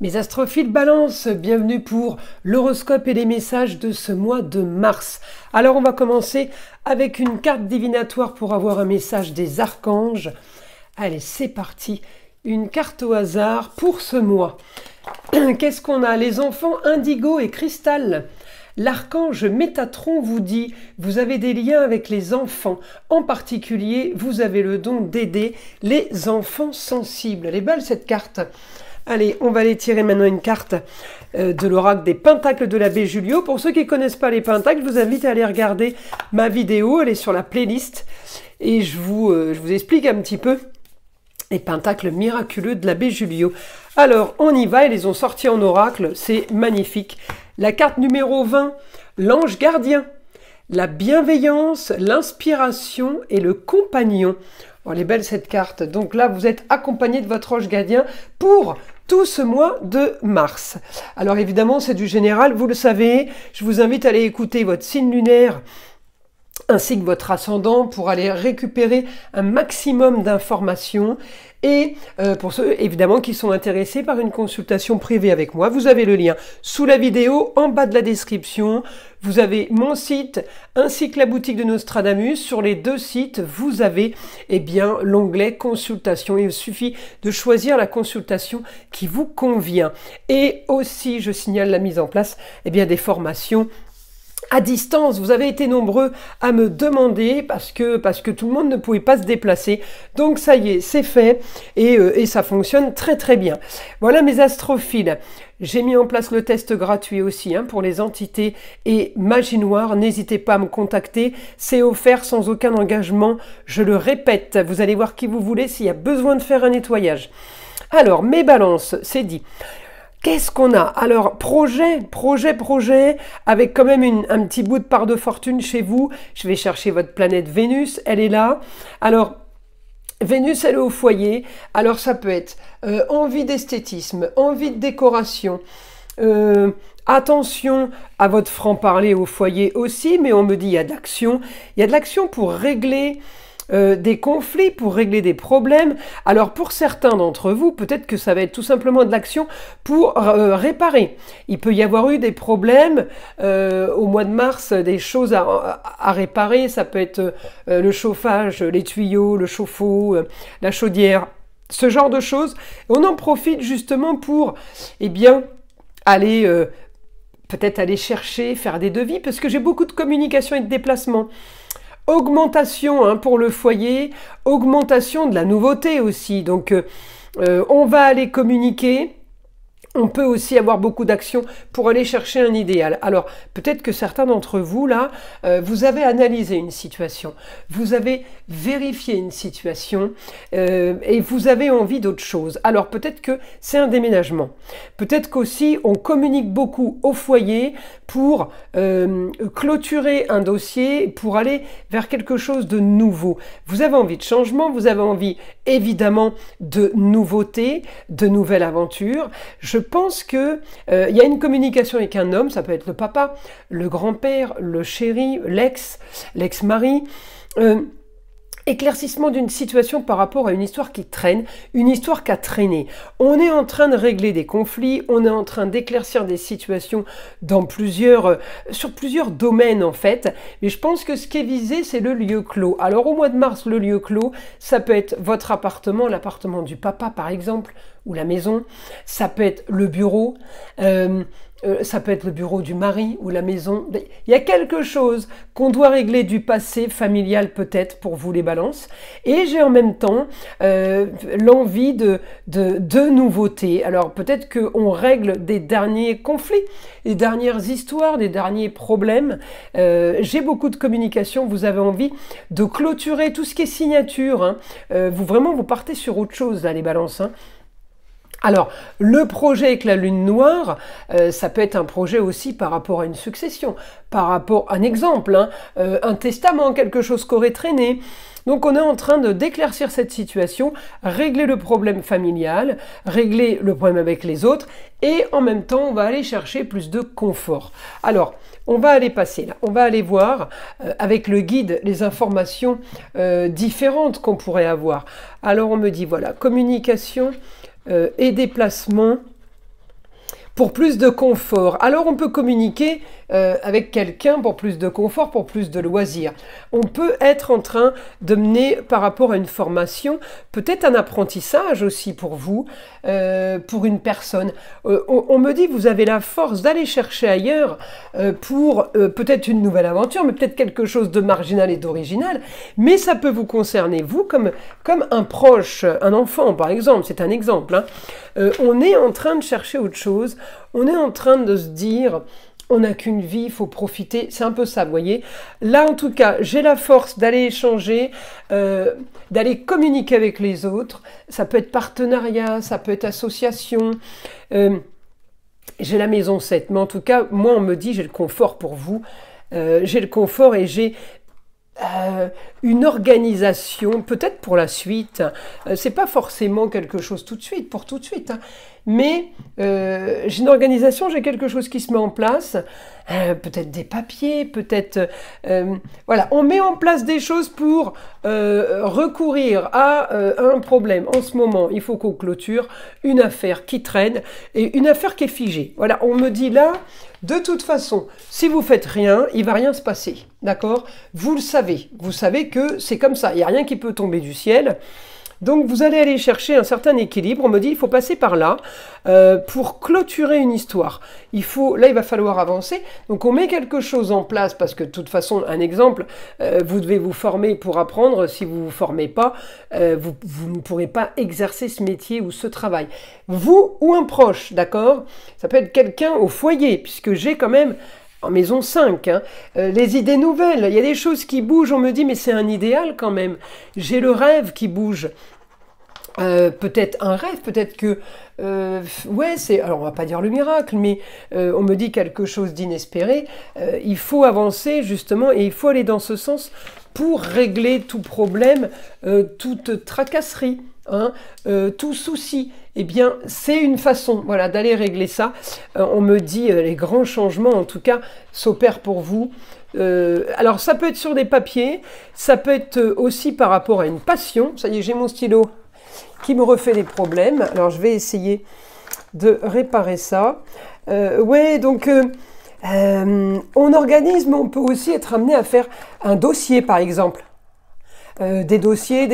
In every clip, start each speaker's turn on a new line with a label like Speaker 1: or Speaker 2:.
Speaker 1: Mes astrophiles Balance, bienvenue pour l'horoscope et les messages de ce mois de mars. Alors on va commencer avec une carte divinatoire pour avoir un message des archanges. Allez, c'est parti. Une carte au hasard pour ce mois. Qu'est-ce qu'on a? Les enfants indigo et cristal. L'archange Métatron vous dit, vous avez des liens avec les enfants. En particulier, vous avez le don d'aider les enfants sensibles. Elle est belle cette carte. Allez, on va aller tirer maintenant une carte de l'oracle des pentacles de l'abbé Julio. Pour ceux qui ne connaissent pas les pentacles, je vous invite à aller regarder ma vidéo. Elle est sur la playlist. Et je vous explique un petit peu les pentacles miraculeux de l'abbé Julio. Alors, on y va. Ils les ont sortis en oracle. C'est magnifique. La carte numéro 20, l'ange gardien. La bienveillance, l'inspiration et le compagnon. Oh, elle est belle cette carte. Donc là, vous êtes accompagné de votre ange gardien pour tout ce mois de mars. Alors évidemment, c'est du général, vous le savez. Je vous invite à aller écouter votre signe lunaire ainsi que votre ascendant pour aller récupérer un maximum d'informations. Et pour ceux évidemment qui sont intéressés par une consultation privée avec moi, vous avez le lien sous la vidéo, en bas de la description. Vous avez mon site ainsi que la boutique de Nostradamus. Sur les deux sites, vous avez l'onglet consultation. Il suffit de choisir la consultation qui vous convient. Et aussi, je signale la mise en place des formations à distance. Vous avez été nombreux à me demander parce que tout le monde ne pouvait pas se déplacer. Donc ça y est, c'est fait et ça fonctionne très très bien. Voilà mes astrophiles. J'ai mis en place le test gratuit aussi pour les entités et magie noire. N'hésitez pas à me contacter. C'est offert sans aucun engagement. Je le répète, vous allez voir qui vous voulez s'il y a besoin de faire un nettoyage. Alors, mes balances, c'est dit. Qu'est-ce qu'on a? Alors, projet, avec quand même un petit bout de part de fortune chez vous. Je vais chercher votre planète Vénus, elle est là. Alors, Vénus, elle est au foyer. Alors, ça peut être envie d'esthétisme, envie de décoration. Attention à votre franc-parler au foyer aussi, mais on me dit il y a de l'action. Il y a de l'action pour régler des conflits, pour régler des problèmes. Alors pour certains d'entre vous, peut-être que ça va être tout simplement de l'action pour réparer. Il peut y avoir eu des problèmes au mois de mars, des choses à réparer. Ça peut être le chauffage, les tuyaux, le chauffe-eau, la chaudière, ce genre de choses. On en profite justement pour aller peut-être aller chercher, faire des devis, parce que j'ai beaucoup de communication et de déplacement. Augmentation pour le foyer, augmentation de la nouveauté aussi. Donc, on va aller communiquer. On peut aussi avoir beaucoup d'actions pour aller chercher un idéal. Alors, peut-être que certains d'entre vous, là, vous avez analysé une situation, vous avez vérifié une situation et vous avez envie d'autre chose. Alors, peut-être que c'est un déménagement. Peut-être qu'aussi, on communique beaucoup au foyer pour clôturer un dossier, pour aller vers quelque chose de nouveau. Vous avez envie de changement, vous avez envie, évidemment, de nouveautés, de nouvelles aventures. Je pense que y a une communication avec un homme, ça peut être le papa, le grand-père, le chéri, l'ex-mari, éclaircissement d'une situation par rapport à une histoire qui traîne, une histoire qui a traîné. On est en train de régler des conflits, on est en train d'éclaircir des situations sur plusieurs domaines en fait. Mais je pense que ce qui est visé, c'est le lieu clos. Alors au mois de mars, le lieu clos, ça peut être votre appartement, l'appartement du papa par exemple, ou la maison. Ça peut être le bureau. Ça peut être le bureau du mari ou la maison. Il y a quelque chose qu'on doit régler du passé familial peut-être pour vous les balances. Et j'ai en même temps l'envie de nouveautés. Alors peut-être qu'on règle des derniers conflits, des dernières histoires, des derniers problèmes. J'ai beaucoup de communication. Vous avez envie de clôturer tout ce qui est signature. Vous partez sur autre chose là les balances. Alors, le projet avec la lune noire, ça peut être un projet aussi par rapport à une succession, par rapport à un exemple, un testament, quelque chose qui aurait traîné. Donc on est en train d'éclaircir cette situation, régler le problème familial, régler le problème avec les autres, et en même temps on va aller chercher plus de confort. Alors, on va aller passer là, on va aller voir avec le guide les informations différentes qu'on pourrait avoir. Alors on me dit voilà, communication et déplacement pour plus de confort. Alors on peut communiquer avec quelqu'un pour plus de confort, pour plus de loisirs. On peut être en train de mener par rapport à une formation, peut-être un apprentissage aussi pour vous, pour une personne. On me dit vous avez la force d'aller chercher ailleurs pour peut-être une nouvelle aventure, mais peut-être quelque chose de marginal et d'original, mais ça peut vous concerner, vous, comme un proche, un enfant par exemple, c'est un exemple. Hein. On est en train de chercher autre chose, on est en train de se dire... On n'a qu'une vie, il faut profiter, c'est un peu ça, vous voyez. Là, en tout cas, j'ai la force d'aller échanger, d'aller communiquer avec les autres. Ça peut être partenariat, ça peut être association. J'ai la maison 7, mais en tout cas, moi, on me dit, j'ai le confort pour vous. J'ai le confort et j'ai... une organisation, peut-être pour la suite, c'est pas forcément quelque chose tout de suite, pour tout de suite, hein. Mais j'ai une organisation, j'ai quelque chose qui se met en place, peut-être des papiers, peut-être... voilà, on met en place des choses pour recourir à un problème. En ce moment, il faut qu'on clôture une affaire qui traîne et une affaire qui est figée. Voilà, on me dit là, de toute façon, si vous faites rien, il va rien se passer, d'accord? Vous le savez, vous savez que c'est comme ça, il n'y a rien qui peut tomber du ciel. Donc vous allez aller chercher un certain équilibre. On me dit il faut passer par là pour clôturer une histoire. Là, il va falloir avancer. Donc on met quelque chose en place parce que de toute façon, un exemple, vous devez vous former pour apprendre. Si vous ne vous formez pas, vous ne pourrez pas exercer ce métier ou ce travail. Vous ou un proche, d'accord? Ça peut être quelqu'un au foyer puisque j'ai quand même... En maison 5, hein. Les idées nouvelles, il y a des choses qui bougent, on me dit mais c'est un idéal quand même. J'ai le rêve qui bouge. Peut-être un rêve, peut-être que... ouais, c'est... Alors on va pas dire le miracle, mais on me dit quelque chose d'inespéré. Il faut avancer justement et il faut aller dans ce sens pour régler tout problème, toute tracasserie. Hein, tout souci, eh bien c'est une façon, voilà, d'aller régler ça. On me dit les grands changements en tout cas s'opèrent pour vous. Alors ça peut être sur des papiers, ça peut être aussi par rapport à une passion. Ça y est, j'ai mon stylo qui me refait des problèmes, alors je vais essayer de réparer ça. Ouais, donc on organise, mais on peut aussi être amené à faire un dossier par exemple, des dossiers,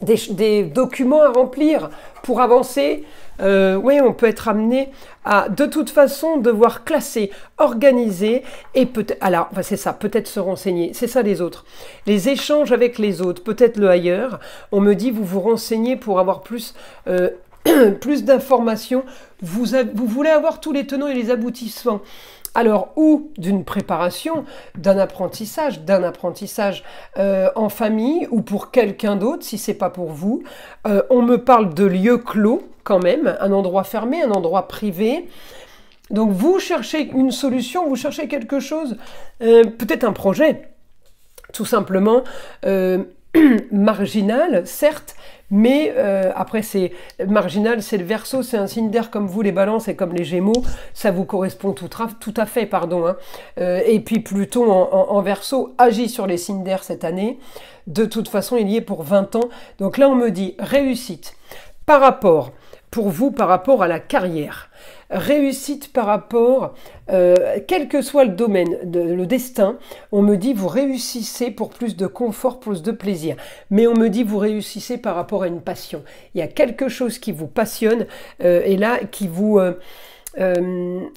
Speaker 1: des documents à remplir pour avancer. Oui, on peut être amené à, de toute façon, devoir classer, organiser et peut-être, alors, enfin, c'est ça, peut-être se renseigner. C'est ça les autres. Les échanges avec les autres, peut-être le ailleurs. On me dit, vous vous renseignez pour avoir plus, plus d'informations. Vous voulez avoir tous les tenants et les aboutissants. Alors, ou d'une préparation, d'un apprentissage en famille ou pour quelqu'un d'autre, si c'est pas pour vous. On me parle de lieu clos, quand même, un endroit fermé, un endroit privé. Donc, vous cherchez une solution, vous cherchez quelque chose, peut-être un projet, tout simplement, marginal, certes, mais après c'est marginal, c'est le Verseau, c'est un signe d'air comme vous les Balances et comme les Gémeaux, ça vous correspond tout à fait, pardon. Hein. Et puis Pluton en Verseau agit sur les signes d'air cette année. De toute façon, il y est pour 20 ans. Donc là, on me dit réussite par rapport, pour vous, par rapport à la carrière. Réussite par rapport, quel que soit le domaine, le destin, on me dit vous réussissez pour plus de confort, plus de plaisir. Mais on me dit vous réussissez par rapport à une passion. Il y a quelque chose qui vous passionne et là qui vous...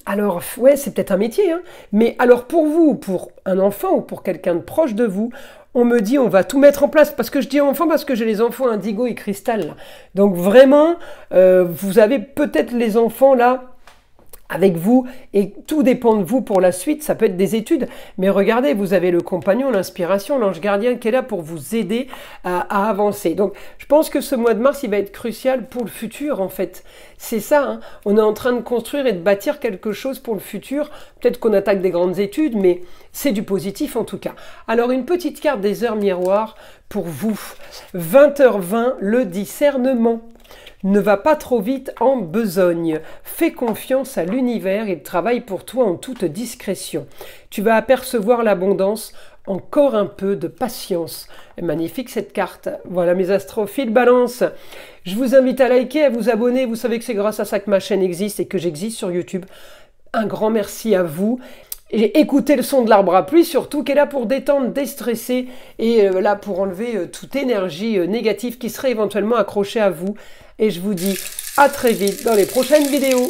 Speaker 1: alors, ouais, c'est peut-être un métier, hein, mais alors pour vous, pour un enfant ou pour quelqu'un de proche de vous, on me dit on va tout mettre en place, parce que je dis enfant parce que j'ai les enfants indigo et cristal. Là. Donc vraiment, vous avez peut-être les enfants là, avec vous, et tout dépend de vous pour la suite, ça peut être des études, mais regardez, vous avez le compagnon, l'inspiration, l'ange gardien qui est là pour vous aider à avancer. Donc je pense que ce mois de mars, il va être crucial pour le futur en fait. C'est ça, hein. On est en train de construire et de bâtir quelque chose pour le futur. Peut-être qu'on attaque des grandes études, mais c'est du positif en tout cas. Alors une petite carte des heures miroirs pour vous. 20h20, le discernement. Ne va pas trop vite en besogne. Fais confiance à l'univers, il travaille pour toi en toute discrétion. Tu vas apercevoir l'abondance encore un peu de patience. Magnifique cette carte. Voilà mes astrophiles Balance. Je vous invite à liker, à vous abonner. Vous savez que c'est grâce à ça que ma chaîne existe et que j'existe sur YouTube. Un grand merci à vous. Et écoutez le son de l'arbre à pluie surtout, qui est là pour détendre, déstresser et là pour enlever toute énergie négative qui serait éventuellement accrochée à vous. Et je vous dis à très vite dans les prochaines vidéos.